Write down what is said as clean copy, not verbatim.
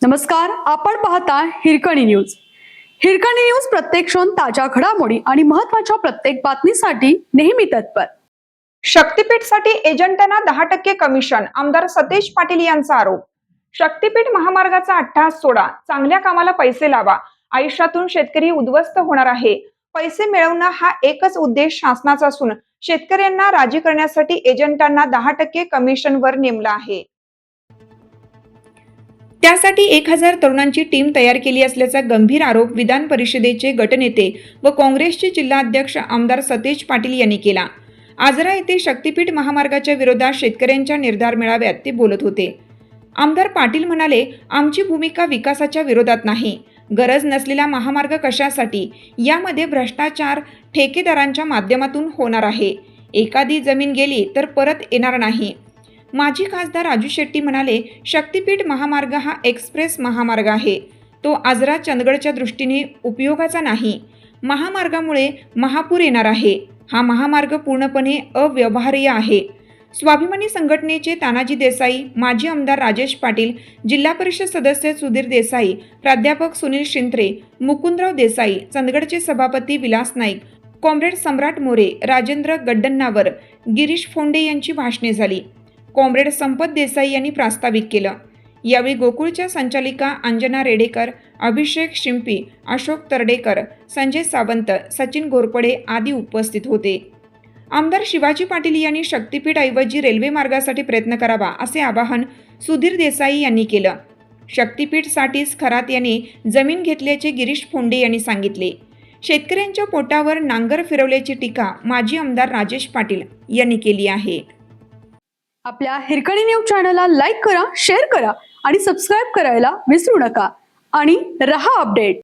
नमस्कार, आपण पाहता हिरकणी न्यूज. हिरकणी न्यूज प्रत्येक क्षण ताज्या घडामोडी आणि महत्त्वाच्या प्रत्येक बातमीसाठी नेहमी तत्पर. शक्तीपीठसाठी एजंटांना 10% कमिशन, आमदार सतेज पाटील यांचा आरोप. शक्तीपीठ महामार्गाचा अट्टहास सोडा, चांगल्या कामाला पैसे लावा. आयुष्यातून शेतकरी उद्ध्वस्त होणार आहे. पैसे मिळवणं हा एकच उद्देश शासनाचा असून शेतकऱ्यांना राजी करण्यासाठी एजंटांना 10% कमिशनवर नेमलं आहे. त्यासाठी 1000 तरुणांची टीम तयार केली असल्याचा गंभीर आरोप विधान परिषदेचे गटनेते व काँग्रेसचे जिल्हाध्यक्ष आमदार सतेज पाटील यांनी केला. आजरा येथे शक्तीपीठ महामार्गाच्या विरोधात शेतकऱ्यांच्या निर्धार मेळाव्यात ते बोलत होते. आमदार पाटील म्हणाले, आमची भूमिका विकासाच्या विरोधात नाही. गरज नसलेला महामार्ग कशासाठी? यामध्ये भ्रष्टाचार ठेकेदारांच्या माध्यमातून होणार आहे. एखादी जमीन गेली तर परत येणार नाही. माजी खासदार राजू शेट्टी म्हणाले, शक्तीपीठ महामार्ग हा एक्सप्रेस महामार्ग आहे. तो आजरा चंदगडच्या दृष्टीने उपयोगाचा नाही. महामार्गामुळे महापूर येणार आहे. हा महामार्ग पूर्णपणे अव्यवहार्य आहे. स्वाभिमानी संघटनेचे तानाजी देसाई, माजी आमदार राजेश पाटील, जिल्हा परिषद सदस्य सुधीर देसाई, प्राध्यापक सुनील शिंत्रे, मुकुंदराव देसाई, चंदगडचे सभापती विलास नाईक, कॉम्रेड सम्राट मोरे, राजेंद्र गड्डन्नावर, गिरीश फोंडे यांची भाषणे झाली. कॉम्रेड संपत देसाई यांनी प्रास्ताविक केलं. यावेळी गोकुळच्या संचालिका अंजना रेडेकर, अभिषेक शिंपी, अशोक तरडेकर, संजय सावंत, सचिन घोरपडे आदी उपस्थित होते. आमदार शिवाजी पाटील यांनी शक्तीपीठऐवजी रेल्वे मार्गासाठी प्रयत्न करावा असे आवाहन सुधीर देसाई यांनी केलं. शक्तीपीठसाठीच खरात यांनी जमीन घेतल्याचे गिरीश फोंडे यांनी सांगितले. शेतकऱ्यांच्या पोटावर नांगर फिरवल्याची टीका माजी आमदार राजेश पाटील यांनी केली आहे. आपल्या हिरकणी न्यूज चॅनलला लाईक करा, शेअर करा आणि सबस्क्राईब करायला विसरू नका आणि रहा अपडेट.